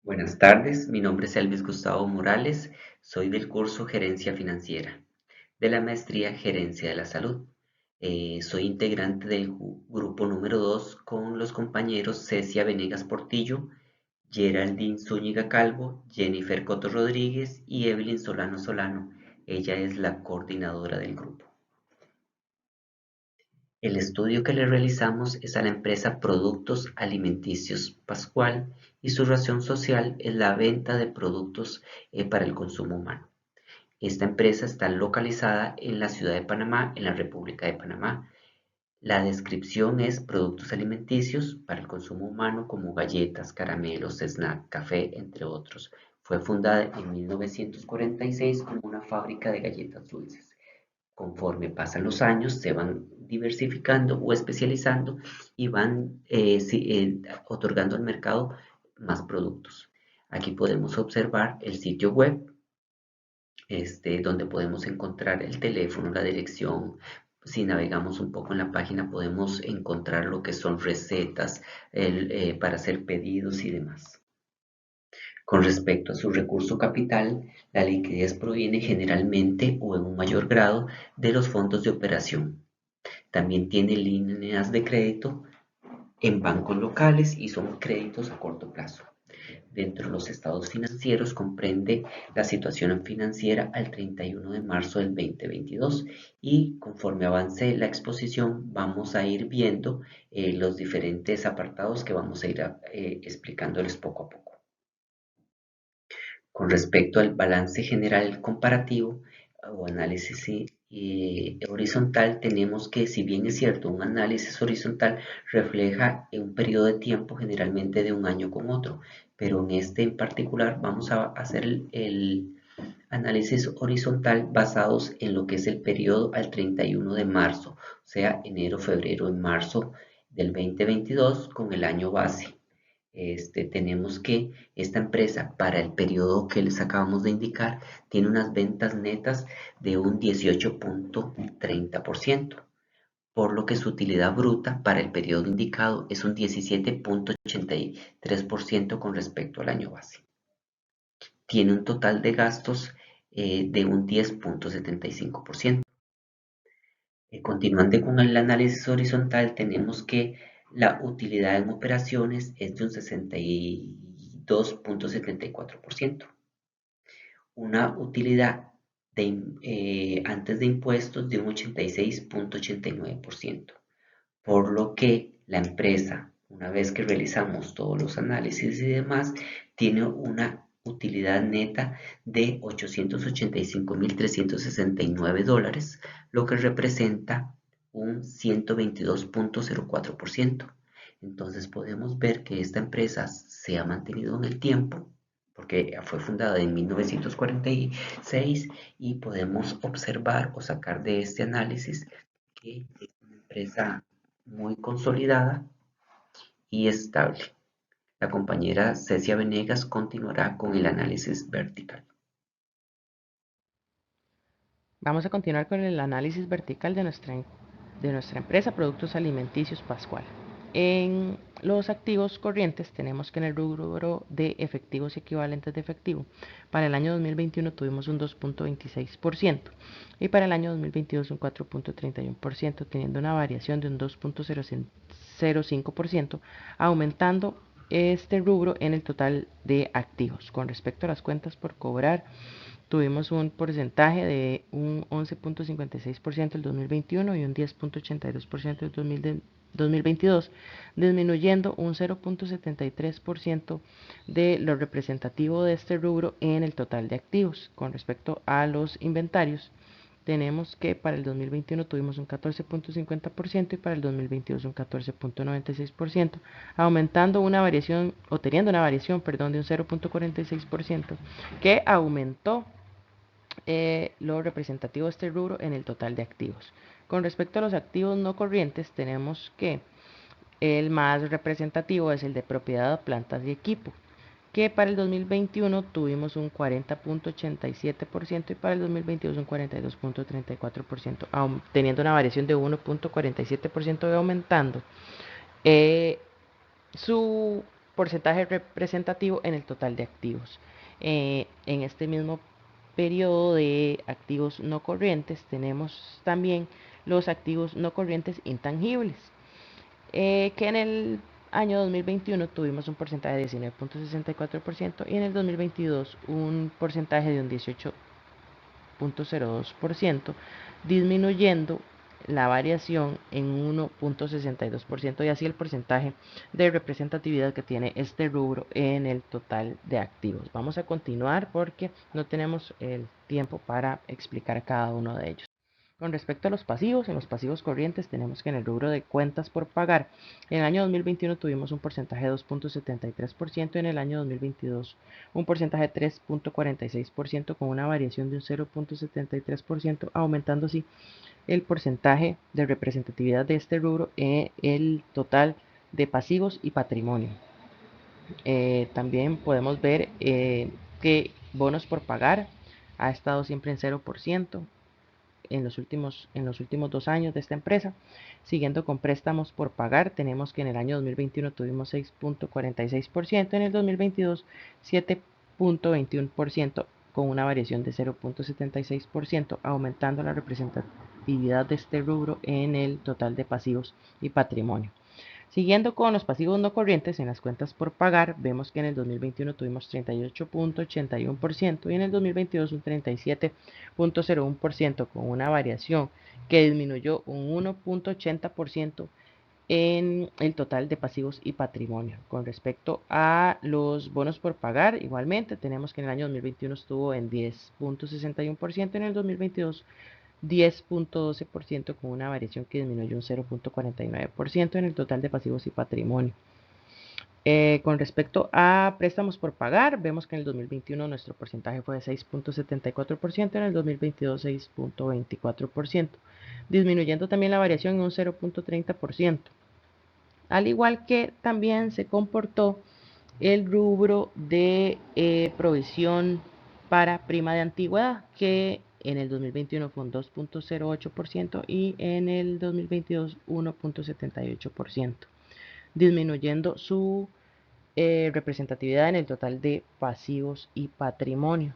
Buenas tardes, mi nombre es Elvis Gustavo Morales, soy del curso Gerencia Financiera, de la maestría Gerencia de la Salud. Soy integrante del grupo número 2 con los compañeros Cecia Venegas Portillo, Geraldine Zúñiga Calvo, Jennifer Coto Rodríguez y Evelyn Solano Solano. Ella es la coordinadora del grupo. El estudio que le realizamos es a la empresa Productos Alimenticios Pascual y su razón social es la venta de productos para el consumo humano. Esta empresa está localizada en la ciudad de Panamá, en la República de Panamá. La descripción es productos alimenticios para el consumo humano como galletas, caramelos, snack, café, entre otros. Fue fundada en 1946 como una fábrica de galletas dulces. Conforme pasan los años, se van diversificando o especializando y van otorgando al mercado más productos. Aquí podemos observar el sitio web, donde podemos encontrar el teléfono, la dirección. Si navegamos un poco en la página, podemos encontrar lo que son recetas para hacer pedidos y demás. Con respecto a su recurso capital, la liquidez proviene generalmente o en un mayor grado de los fondos de operación. También tiene líneas de crédito en bancos locales y son créditos a corto plazo. Dentro de los estados financieros comprende la situación financiera al 31 de marzo del 2022 y conforme avance la exposición vamos a ir viendo los diferentes apartados que vamos a ir explicándoles poco a poco. Con respecto al balance general comparativo o análisis horizontal, tenemos que, si bien es cierto, un análisis horizontal refleja un periodo de tiempo generalmente de un año con otro, pero en este en particular vamos a hacer el análisis horizontal basados en lo que es el periodo al 31 de marzo, o sea, enero, febrero y marzo del 2022 con el año base. Tenemos que esta empresa para el periodo que les acabamos de indicar tiene unas ventas netas de un 18.30%, por lo que su utilidad bruta para el periodo indicado es un 17.83% con respecto al año base. Tiene un total de gastos de un 10.75%. Continuando con el análisis horizontal, tenemos que la utilidad en operaciones es de un 62.74%. Una utilidad antes de impuestos de un 86.89%. Por lo que la empresa, una vez que realizamos todos los análisis y demás, tiene una utilidad neta de $885.369, lo que representa un 122.04%. Entonces podemos ver que esta empresa se ha mantenido en el tiempo porque fue fundada en 1946 y podemos observar o sacar de este análisis que es una empresa muy consolidada y estable. La compañera Cecia Venegas continuará con el análisis vertical. Vamos a continuar con el análisis vertical de nuestra empresa Productos Alimenticios Pascual. En los activos corrientes tenemos que en el rubro de efectivos y equivalentes de efectivo, para el año 2021 tuvimos un 2.26% y para el año 2022 un 4.31%, teniendo una variación de un 2.05%, aumentando este rubro en el total de activos. Con respecto a las cuentas por cobrar, tuvimos un porcentaje de un 11.56% el 2021 y un 10.82% el 2022, disminuyendo un 0.73% de lo representativo de este rubro en el total de activos. Con respecto a los inventarios, tenemos que para el 2021 tuvimos un 14.50% y para el 2022 un 14.96%, aumentando una variación o teniendo una variación, perdón, de un 0.46% que aumentó lo representativo de este rubro en el total de activos. Con respecto a los activos no corrientes, tenemos que el más representativo es el de propiedad, plantas y equipo, que para el 2021 tuvimos un 40.87% y para el 2022 un 42.34%, teniendo una variación de 1.47% y aumentando su porcentaje representativo en el total de activos. En este mismo periodo de activos no corrientes tenemos también los activos no corrientes intangibles, que en el año 2021 tuvimos un porcentaje de 19.64% y en el 2022 un porcentaje de un 18.02%, disminuyendo la variación en 1.62% y así el porcentaje de representatividad que tiene este rubro en el total de activos. Vamos a continuar porque no tenemos el tiempo para explicar cada uno de ellos. Con respecto a los pasivos, en los pasivos corrientes tenemos que en el rubro de cuentas por pagar, en el año 2021 tuvimos un porcentaje de 2.73% y en el año 2022 un porcentaje de 3.46% con una variación de un 0.73%, aumentando así el porcentaje de representatividad de este rubro en el total de pasivos y patrimonio. También podemos ver que bonos por pagar ha estado siempre en 0% en los últimos 2 años de esta empresa. Siguiendo con préstamos por pagar, tenemos que en el año 2021 tuvimos 6.46%, en el 2022 7.21%, con una variación de 0.76%, aumentando la representatividad de este rubro en el total de pasivos y patrimonio. Siguiendo con los pasivos no corrientes en las cuentas por pagar, vemos que en el 2021 tuvimos 38.81% y en el 2022 un 37.01%, con una variación que disminuyó un 1.80% en el total de pasivos y patrimonio. Con respecto a los bonos por pagar, igualmente tenemos que en el año 2021 estuvo en 10.61%, en el 2022 10.12%, con una variación que disminuyó un 0.49% en el total de pasivos y patrimonio. Con respecto a préstamos por pagar, vemos que en el 2021 nuestro porcentaje fue de 6.74%, en el 2022 6.24%, disminuyendo también la variación en un 0.30%. Al igual que también se comportó el rubro de provisión para prima de antigüedad, que en el 2021 fue un 2.08% y en el 2022 1.78%, disminuyendo su representatividad en el total de pasivos y patrimonio.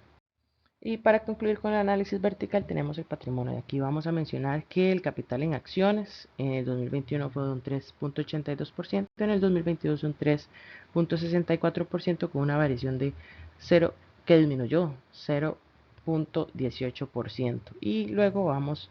Y para concluir con el análisis vertical tenemos el patrimonio. Aquí vamos a mencionar que el capital en acciones en el 2021 fue de un 3.82%, en el 2022 un 3.64%, con una variación de 0 que disminuyó 0.18%. Y luego vamos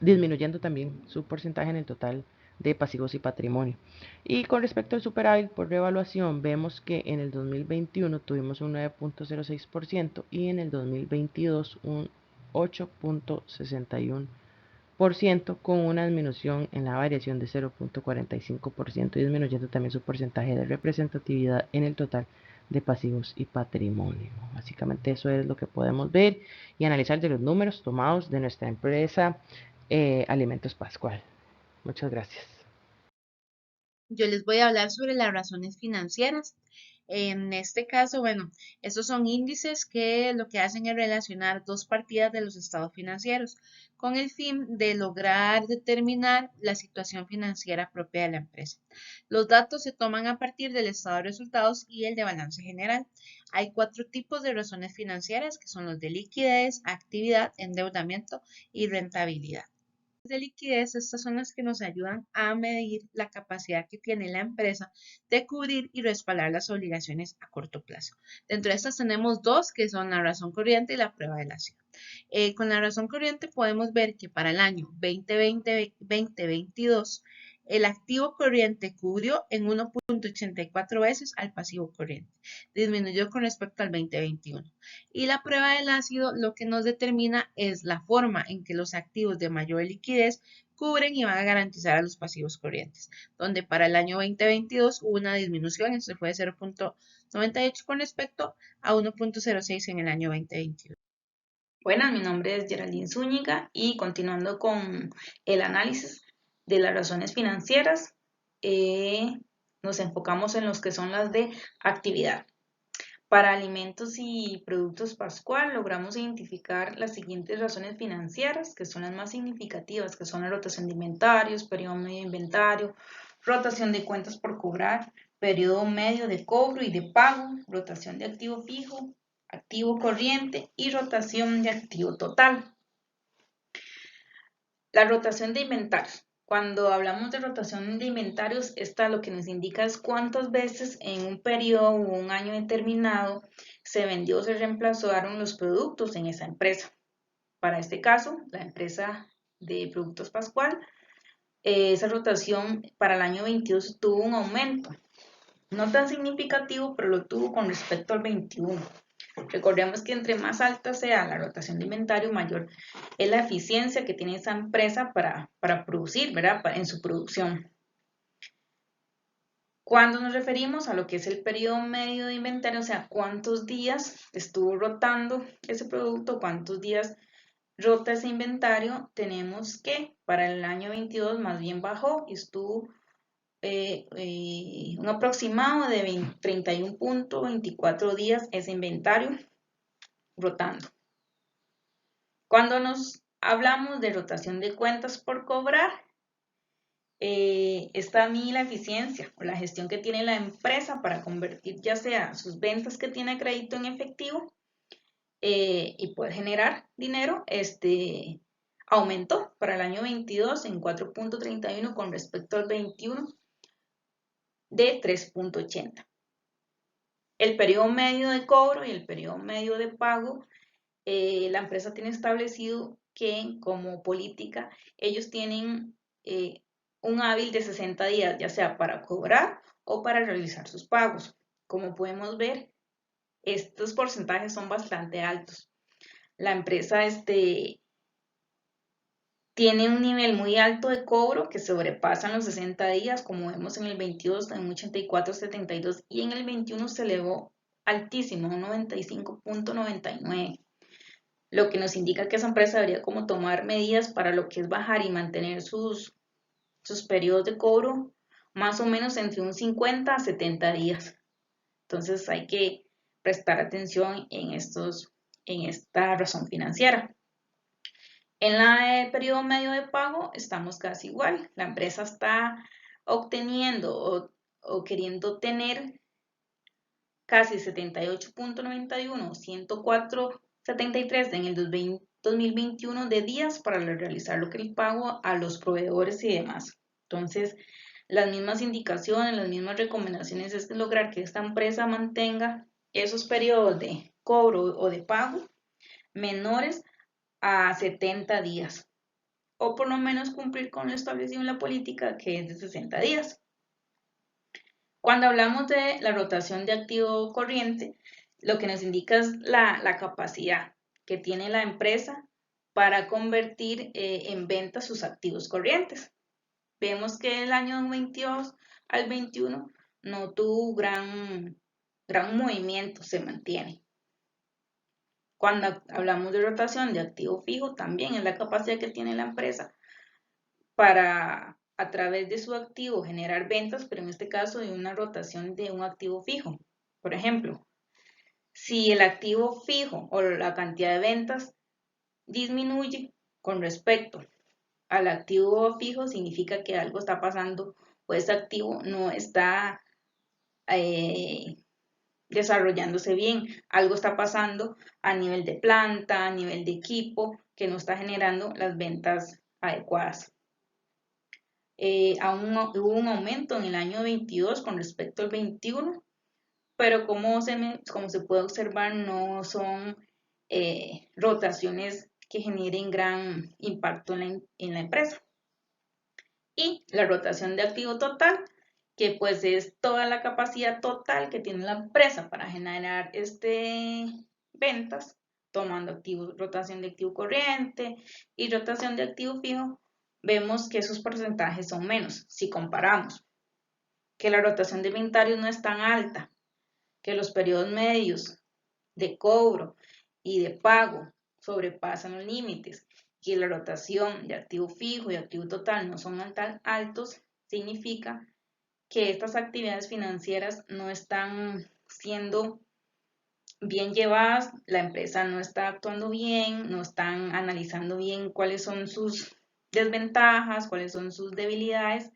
disminuyendo también su porcentaje en el total de pasivos y patrimonio. Y con respecto al superávit por revaluación, vemos que en el 2021 tuvimos un 9.06% y en el 2022 un 8.61%, con una disminución en la variación de 0.45% y disminuyendo también su porcentaje de representatividad en el total de pasivos y patrimonio. Básicamente eso es lo que podemos ver y analizar de los números tomados de nuestra empresa Alimentos Pascual. Muchas gracias. Yo les voy a hablar sobre las razones financieras. En este caso, bueno, estos son índices que lo que hacen es relacionar dos partidas de los estados financieros con el fin de lograr determinar la situación financiera propia de la empresa. Los datos se toman a partir del estado de resultados y el de balance general. Hay 4 tipos de razones financieras que son los de liquidez, actividad, endeudamiento y rentabilidad. De liquidez, estas son las que nos ayudan a medir la capacidad que tiene la empresa de cubrir y respaldar las obligaciones a corto plazo. Dentro de estas tenemos dos, que son la razón corriente y la prueba de la acción. Con la razón corriente podemos ver que para el año 2020-2022 el activo corriente cubrió en 1.84 veces al pasivo corriente, disminuyó con respecto al 2021. Y la prueba del ácido lo que nos determina es la forma en que los activos de mayor liquidez cubren y van a garantizar a los pasivos corrientes, donde para el año 2022 hubo una disminución, esto fue de 0.98 con respecto a 1.06 en el año 2021. Buenas, mi nombre es Geraldine Zúñiga y continuando con el análisis de las razones financieras, nos enfocamos en los que son las de actividad. Para alimentos y productos Pascual logramos identificar las siguientes razones financieras, que son las más significativas, que son la rotación de inventarios, periodo medio de inventario, rotación de cuentas por cobrar, periodo medio de cobro y de pago, rotación de activo fijo, activo corriente y rotación de activo total. La rotación de inventarios. Cuando hablamos de rotación de inventarios, esta lo que nos indica es cuántas veces en un periodo o un año determinado se vendió o se reemplazaron los productos en esa empresa. Para este caso, la empresa de Productos Pascual, esa rotación para el año 22 tuvo un aumento, no tan significativo, pero lo tuvo con respecto al 21. Recordemos que entre más alta sea la rotación de inventario, mayor es la eficiencia que tiene esa empresa para producir, ¿verdad? En su producción. Cuando nos referimos a lo que es el periodo medio de inventario, o sea, cuántos días estuvo rotando ese producto, cuántos días rota ese inventario, tenemos que para el año 22 más bien bajó y estuvo un aproximado de 31.24 días ese inventario rotando. Cuando nos hablamos de rotación de cuentas por cobrar, está a mí la eficiencia o la gestión que tiene la empresa para convertir ya sea sus ventas que tiene a crédito en efectivo y poder generar dinero, aumentó para el año 22 en 4.31 con respecto al 21 de 3.80. El periodo medio de cobro y el periodo medio de pago, la empresa tiene establecido que como política ellos tienen un hábil de 60 días, ya sea para cobrar o para realizar sus pagos. Como podemos ver, estos porcentajes son bastante altos. La empresa tiene un nivel muy alto de cobro que sobrepasan los 60 días, como vemos en el 22 en 84.72 y en el 21 se elevó altísimo, un 95.99. Lo que nos indica que esa empresa debería como tomar medidas para lo que es bajar y mantener sus periodos de cobro más o menos entre un 50 a 70 días. Entonces hay que prestar atención en esta razón financiera. En el periodo medio de pago estamos casi igual. La empresa está obteniendo o queriendo tener casi 78.91, 104.73 en el 2021 de días para realizar lo que el pago a los proveedores y demás. Entonces, las mismas indicaciones, las mismas recomendaciones es lograr que esta empresa mantenga esos periodos de cobro o de pago menores a 70 días o por lo menos cumplir con lo establecido en la política que es de 60 días. Cuando hablamos de la rotación de activo corriente, lo que nos indica es la capacidad que tiene la empresa para convertir en venta sus activos corrientes. Vemos que el año 22 al 21 no tuvo gran movimiento, se mantiene. Cuando hablamos de rotación de activo fijo, también es la capacidad que tiene la empresa para a través de su activo generar ventas, pero en este caso de una rotación de un activo fijo. Por ejemplo, si el activo fijo o la cantidad de ventas disminuye con respecto al activo fijo, significa que algo está pasando o ese activo no está desarrollándose bien. Algo está pasando a nivel de planta, a nivel de equipo, que no está generando las ventas adecuadas. Hubo un aumento en el año 22 con respecto al 21, pero como se puede observar, no son rotaciones que generen gran impacto en la empresa. Y la rotación de activo total, que pues es toda la capacidad total que tiene la empresa para generar ventas, tomando rotación de activo corriente y rotación de activo fijo, vemos que esos porcentajes son menos. Si comparamos que la rotación de inventarios no es tan alta, que los periodos medios de cobro y de pago sobrepasan los límites, que la rotación de activo fijo y activo total no son tan altos, significa que estas actividades financieras no están siendo bien llevadas, la empresa no está actuando bien, no están analizando bien cuáles son sus desventajas, cuáles son sus debilidades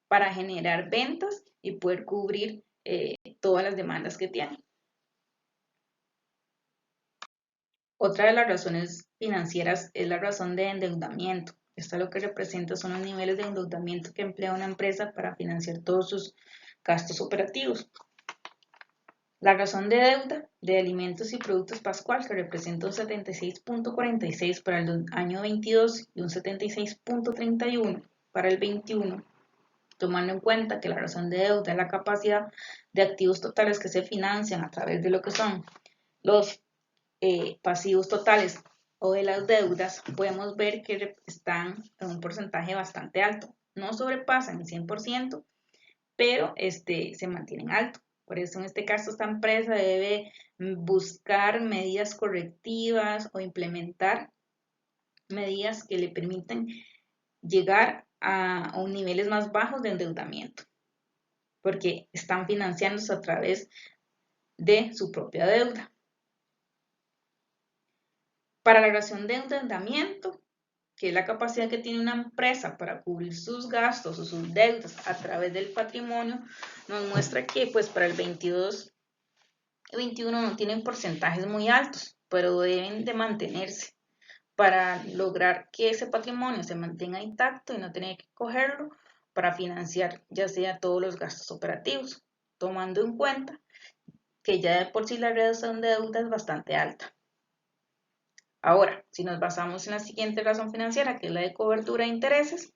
para generar ventas y poder cubrir todas las demandas que tiene. Otra de las razones financieras es la razón de endeudamiento. Esto lo que representa son los niveles de endeudamiento que emplea una empresa para financiar todos sus gastos operativos. La razón de deuda de alimentos y productos Pascual, que representa un 76.46 para el año 22 y un 76.31 para el 21, tomando en cuenta que la razón de deuda es la capacidad de activos totales que se financian a través de lo que son los pasivos totales o de las deudas, podemos ver que están en un porcentaje bastante alto. No sobrepasan el 100%, pero se mantienen altos. Por eso en este caso esta empresa debe buscar medidas correctivas o implementar medidas que le permitan llegar a niveles más bajos de endeudamiento, porque están financiándose a través de su propia deuda. Para la razón de endeudamiento, que es la capacidad que tiene una empresa para cubrir sus gastos o sus deudas a través del patrimonio, nos muestra que pues para el 22 y 21 no tienen porcentajes muy altos, pero deben de mantenerse para lograr que ese patrimonio se mantenga intacto y no tener que cogerlo para financiar ya sea todos los gastos operativos, tomando en cuenta que ya de por sí la reducción de deuda es bastante alta. Ahora, si nos basamos en la siguiente razón financiera, que es la de cobertura de intereses,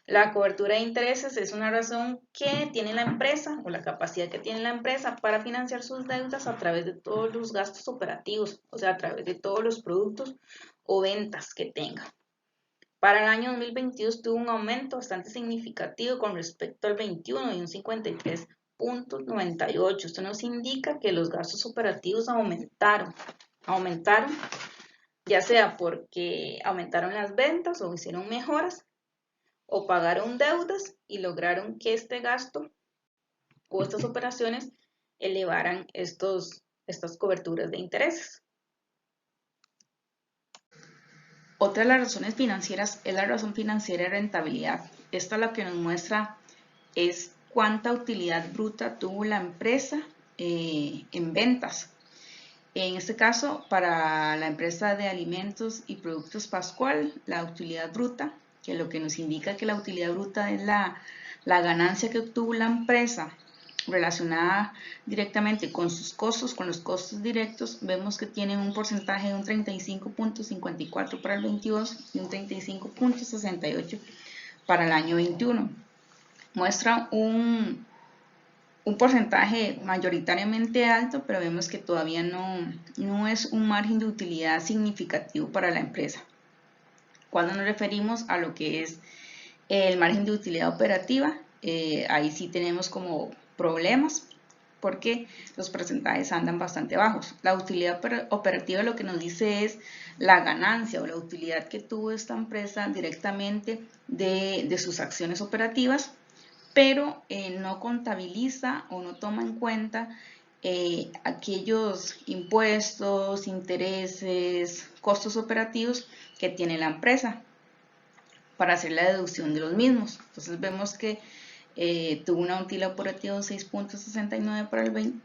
la cobertura de intereses es una razón que tiene la empresa o la capacidad que tiene la empresa para financiar sus deudas a través de todos los gastos operativos, o sea, a través de todos los productos o ventas que tenga. Para el año 2022 tuvo un aumento bastante significativo con respecto al 21 y un 53.98. Esto nos indica que los gastos operativos aumentaron ya sea porque aumentaron las ventas o hicieron mejoras o pagaron deudas y lograron que este gasto o estas operaciones elevaran estas coberturas de intereses. Otra de las razones financieras es la razón financiera de rentabilidad. Esta lo que nos muestra es cuánta utilidad bruta tuvo la empresa en ventas. En este caso, para la empresa de alimentos y productos Pascual, la utilidad bruta, que lo que nos indica que la utilidad bruta es la ganancia que obtuvo la empresa relacionada directamente con sus costos, con los costos directos, vemos que tiene un porcentaje de un 35.54 para el 22 y un 35.68 para el año 21. Muestra un porcentaje mayoritariamente alto, pero vemos que todavía no es un margen de utilidad significativo para la empresa. Cuando nos referimos a lo que es el margen de utilidad operativa, ahí sí tenemos como problemas porque los porcentajes andan bastante bajos. La utilidad operativa lo que nos dice es la ganancia o la utilidad que tuvo esta empresa directamente de sus acciones operativas, pero no contabiliza o no toma en cuenta aquellos impuestos, intereses, costos operativos que tiene la empresa para hacer la deducción de los mismos. Entonces vemos que tuvo una utilidad operativa de 6.69 para el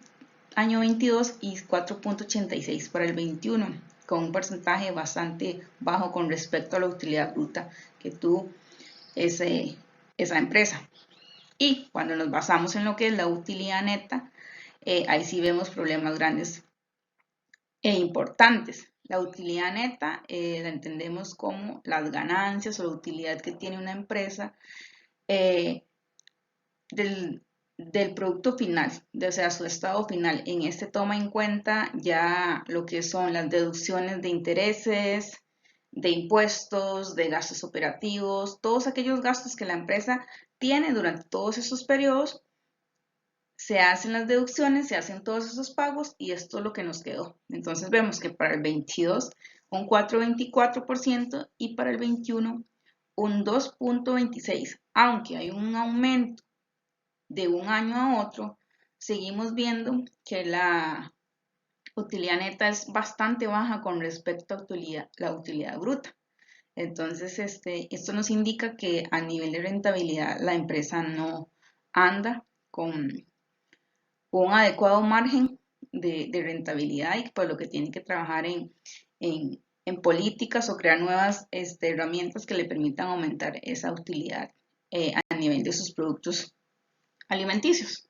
año 22 y 4.86 para el 21, con un porcentaje bastante bajo con respecto a la utilidad bruta que tuvo esa empresa. Y cuando nos basamos en lo que es la utilidad neta, ahí sí vemos problemas grandes e importantes. La utilidad neta la entendemos como las ganancias o la utilidad que tiene una empresa del producto final, o sea, su estado final. En este toma en cuenta ya lo que son las deducciones de intereses, de impuestos, de gastos operativos, todos aquellos gastos que la empresa tiene durante todos esos periodos, se hacen las deducciones, se hacen todos esos pagos y esto es lo que nos quedó. Entonces vemos que para el 22 un 4.24% y para el 21 un 2.26%, aunque hay un aumento de un año a otro, seguimos viendo que la utilidad neta es bastante baja con respecto a la utilidad bruta. Entonces, esto nos indica que a nivel de rentabilidad la empresa no anda con con un adecuado margen de rentabilidad y por lo que tiene que trabajar en políticas o crear nuevas herramientas que le permitan aumentar esa utilidad a nivel de sus productos alimenticios.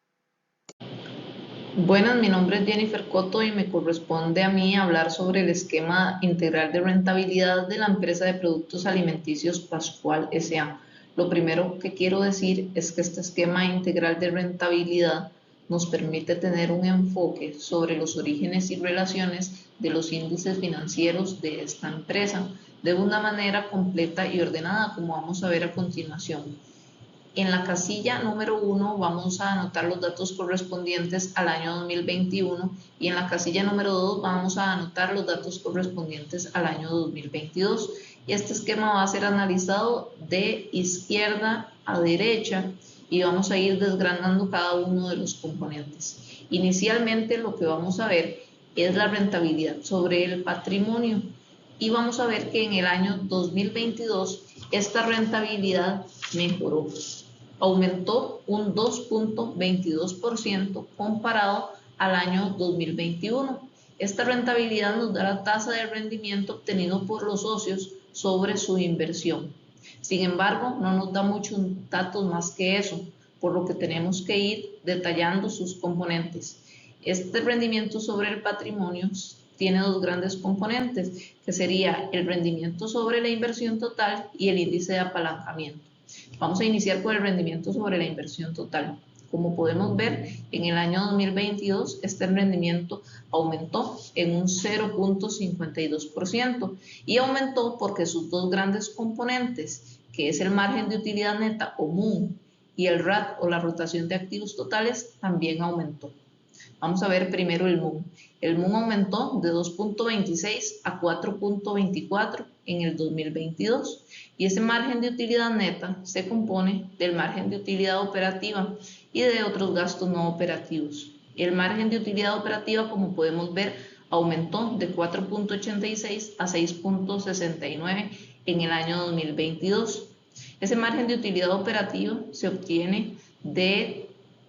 Buenas, mi nombre es Jennifer Coto y me corresponde a mí hablar sobre el esquema integral de rentabilidad de la empresa de productos alimenticios Pascual S.A. Lo primero que quiero decir es que este esquema integral de rentabilidad nos permite tener un enfoque sobre los orígenes y relaciones de los índices financieros de esta empresa de una manera completa y ordenada, como vamos a ver a continuación. En la casilla número 1 vamos a anotar los datos correspondientes al año 2021 y en la casilla número 2 vamos a anotar los datos correspondientes al año 2022. Y este esquema va a ser analizado de izquierda a derecha y vamos a ir desgranando cada uno de los componentes. Inicialmente lo que vamos a ver es la rentabilidad sobre el patrimonio y vamos a ver que en el año 2022 esta rentabilidad mejoró. Aumentó un 2.22% comparado al año 2021. Esta rentabilidad nos da la tasa de rendimiento obtenido por los socios sobre su inversión. Sin embargo, no nos da muchos datos más que eso, por lo que tenemos que ir detallando sus componentes. Este rendimiento sobre el patrimonio tiene dos grandes componentes, que sería el rendimiento sobre la inversión total y el índice de apalancamiento. Vamos a iniciar con el rendimiento sobre la inversión total. Como podemos ver, en el año 2022 este rendimiento aumentó en un 0.52% y aumentó porque sus dos grandes componentes, que es el margen de utilidad neta o MUN y el RAT o la rotación de activos totales, también aumentó. Vamos a ver primero el MUN. El MUN aumentó de 2.26 a 4.24 en el 2022 y ese margen de utilidad neta se compone del margen de utilidad operativa y de otros gastos no operativos. El margen de utilidad operativa, como podemos ver, aumentó de 4.86 a 6.69 en el año 2022. Ese margen de utilidad operativa se obtiene de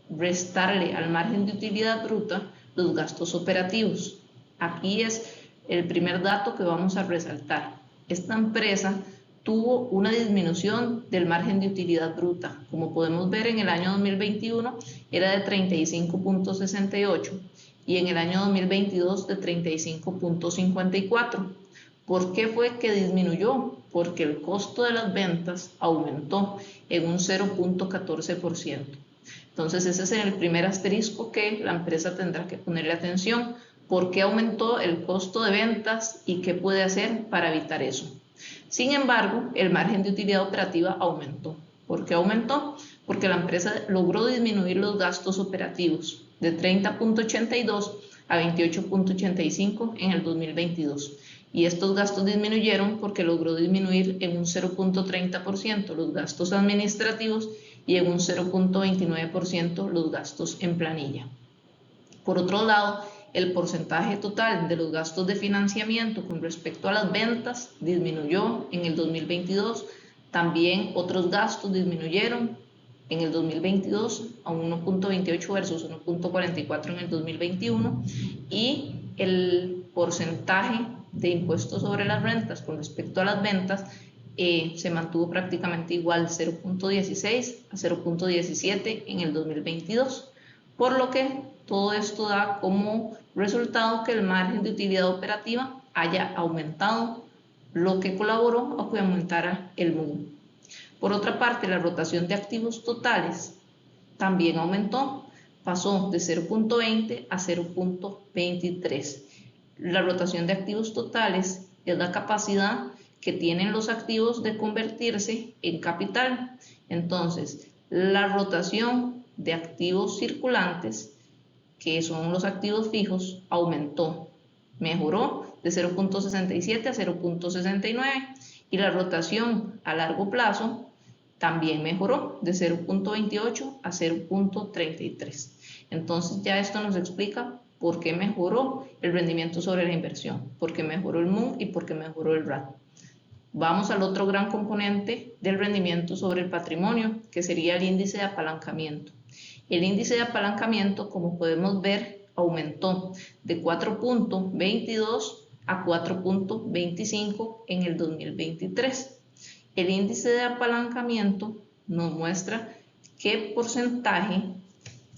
restarle al margen de utilidad bruta los gastos operativos. Aquí es el primer dato que vamos a resaltar. Esta empresa tuvo una disminución del margen de utilidad bruta. Como podemos ver, en el año 2021 era de 35.68 y en el año 2022 de 35.54. ¿Por qué fue que disminuyó? Porque el costo de las ventas aumentó en un 0.14%. Entonces ese es el primer asterisco que la empresa tendrá que ponerle atención. ¿Por qué aumentó el costo de ventas y qué puede hacer para evitar eso? Sin embargo, el margen de utilidad operativa aumentó. ¿Por qué aumentó? Porque la empresa logró disminuir los gastos operativos de 30.82 a 28.85 en el 2022. Y estos gastos disminuyeron porque logró disminuir en un 0.30% los gastos administrativos y en un 0.29% los gastos en planilla. Por otro lado, el porcentaje total de los gastos de financiamiento con respecto a las ventas disminuyó en el 2022. También otros gastos disminuyeron en el 2022 a 1.28 versus 1.44 en el 2021 y el porcentaje de impuestos sobre las rentas con respecto a las ventas se mantuvo prácticamente igual, 0.16 a 0.17 en el 2022, por lo que todo esto da como resultado que el margen de utilidad operativa haya aumentado, lo que colaboró a que aumentara el MUN. Por otra parte, la rotación de activos totales también aumentó, pasó de 0.20 a 0.23. La rotación de activos totales es la capacidad que tienen los activos de convertirse en capital. Entonces, la rotación de activos circulantes, que son los activos fijos, aumentó, mejoró de 0.67 a 0.69 y la rotación a largo plazo también mejoró de 0.28 a 0.33. Entonces ya esto nos explica por qué mejoró el rendimiento sobre la inversión, por qué mejoró el MUN y por qué mejoró el RAT. Vamos al otro gran componente del rendimiento sobre el patrimonio, que sería el índice de apalancamiento. El índice de apalancamiento, como podemos ver, aumentó de 4.22 a 4.25 en el 2023. El índice de apalancamiento nos muestra qué porcentaje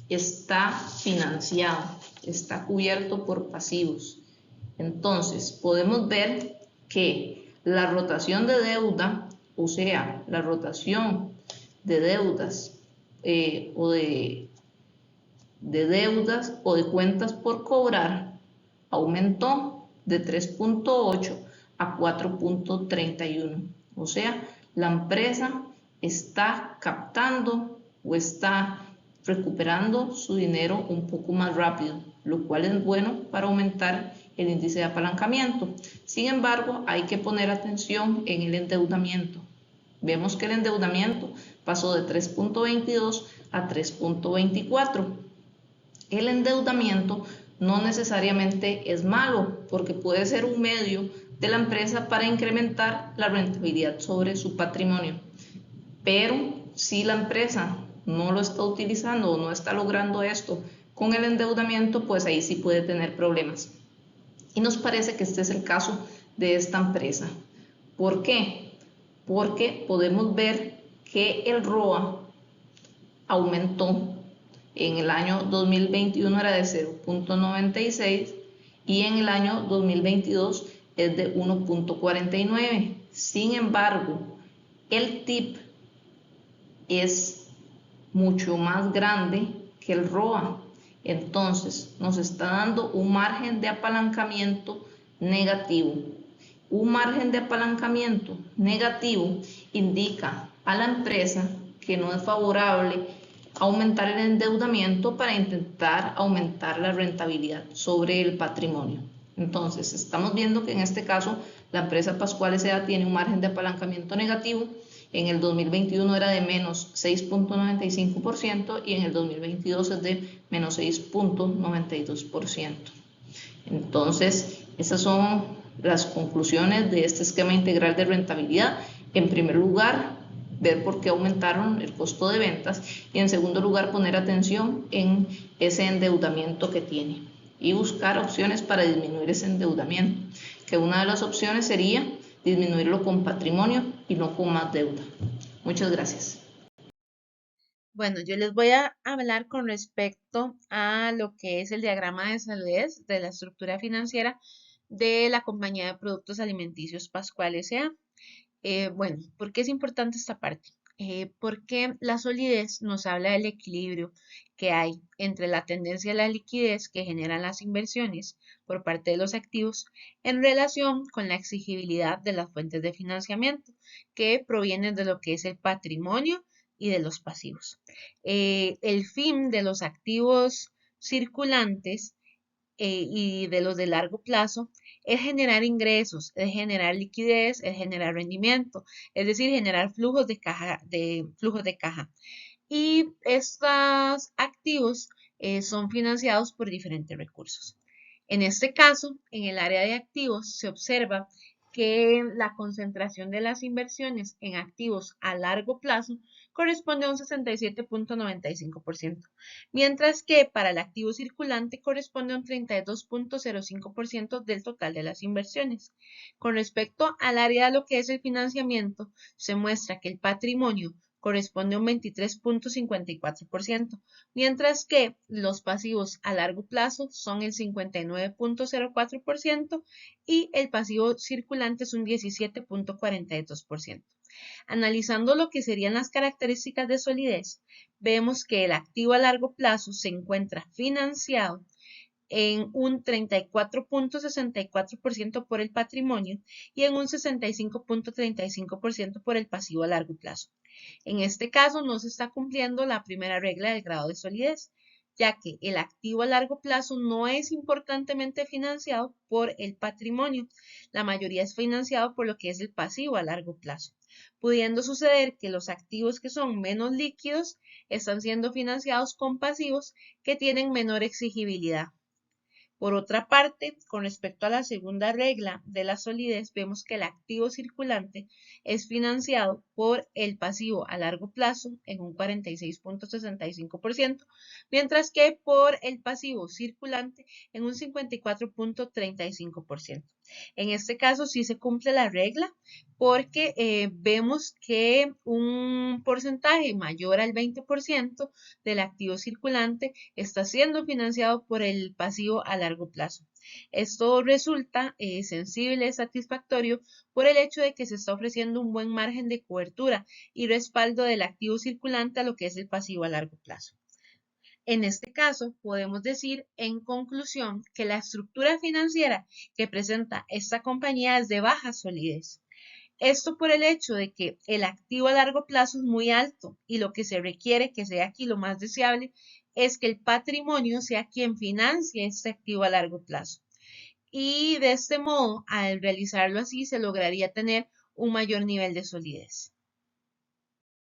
está financiado, está cubierto por pasivos. Entonces, podemos ver que la rotación de deuda, o sea, la rotación de deudas o de deudas o de cuentas por cobrar, aumentó de 3.8 a 4.31. O sea, la empresa está captando o está recuperando su dinero un poco más rápido, lo cual es bueno para aumentar el índice de apalancamiento. Sin embargo, hay que poner atención en el endeudamiento. Vemos que el endeudamiento pasó de 3.22 a 3.24. El endeudamiento no necesariamente es malo, porque puede ser un medio de la empresa para incrementar la rentabilidad sobre su patrimonio. Pero si la empresa no lo está utilizando o no está logrando esto con el endeudamiento, pues ahí sí puede tener problemas. Y nos parece que este es el caso de esta empresa. ¿Por qué? Porque podemos ver que el ROA aumentó. En el año 2021 era de 0.96 y en el año 2022 es de 1.49. Sin embargo, el TIP es mucho más grande que el ROA. Entonces, nos está dando un margen de apalancamiento negativo. Un margen de apalancamiento negativo indica a la empresa que no es favorable aumentar el endeudamiento para intentar aumentar la rentabilidad sobre el patrimonio. Entonces, estamos viendo que en este caso la empresa Pascual S.A. tiene un margen de apalancamiento negativo. En el 2021 era de menos 6.95% y en el 2022 es de menos 6.92%. Entonces, esas son las conclusiones de este esquema integral de rentabilidad. En primer lugar, ver por qué aumentaron el costo de ventas y en segundo lugar, poner atención en ese endeudamiento que tiene y buscar opciones para disminuir ese endeudamiento, que una de las opciones sería disminuirlo con patrimonio y no con más deuda. Muchas gracias. Bueno, yo les voy a hablar con respecto a lo que es el diagrama de solidez de la estructura financiera de la compañía de productos alimenticios Pascual S.A. Bueno, ¿por qué es importante esta parte? Porque la solidez nos habla del equilibrio que hay entre la tendencia a la liquidez que generan las inversiones por parte de los activos en relación con la exigibilidad de las fuentes de financiamiento que provienen de lo que es el patrimonio y de los pasivos. El fin de los activos circulantes y de los de largo plazo es generar ingresos, es generar liquidez, es generar rendimiento, es decir, generar flujos de caja. Y estos activos son financiados por diferentes recursos. En este caso, en el área de activos se observa que la concentración de las inversiones en activos a largo plazo corresponde a un 67.95%, mientras que para el activo circulante corresponde a un 32.05% del total de las inversiones. Con respecto al área de lo que es el financiamiento, se muestra que el patrimonio corresponde a un 23.54%, mientras que los pasivos a largo plazo son el 59.04% y el pasivo circulante es un 17.42%. Analizando lo que serían las características de solidez, vemos que el activo a largo plazo se encuentra financiado en un 34.64% por el patrimonio y en un 65.35% por el pasivo a largo plazo. En este caso no se está cumpliendo la primera regla del grado de solidez, ya que el activo a largo plazo no es importantemente financiado por el patrimonio. La mayoría es financiado por lo que es el pasivo a largo plazo, pudiendo suceder que los activos que son menos líquidos están siendo financiados con pasivos que tienen menor exigibilidad. Por otra parte, con respecto a la segunda regla de la solidez, vemos que el activo circulante es financiado por el pasivo a largo plazo en un 46.65%, mientras que por el pasivo circulante en un 54.35%. En este caso sí se cumple la regla porque vemos que un porcentaje mayor al 20% del activo circulante está siendo financiado por el pasivo a largo plazo. Esto resulta sensible, satisfactorio por el hecho de que se está ofreciendo un buen margen de cobertura y respaldo del activo circulante a lo que es el pasivo a largo plazo. En este caso, podemos decir en conclusión que la estructura financiera que presenta esta compañía es de baja solidez. Esto por el hecho de que el activo a largo plazo es muy alto y lo que se requiere que sea aquí lo más deseable es que el patrimonio sea quien financie este activo a largo plazo. Y de este modo, al realizarlo así, se lograría tener un mayor nivel de solidez.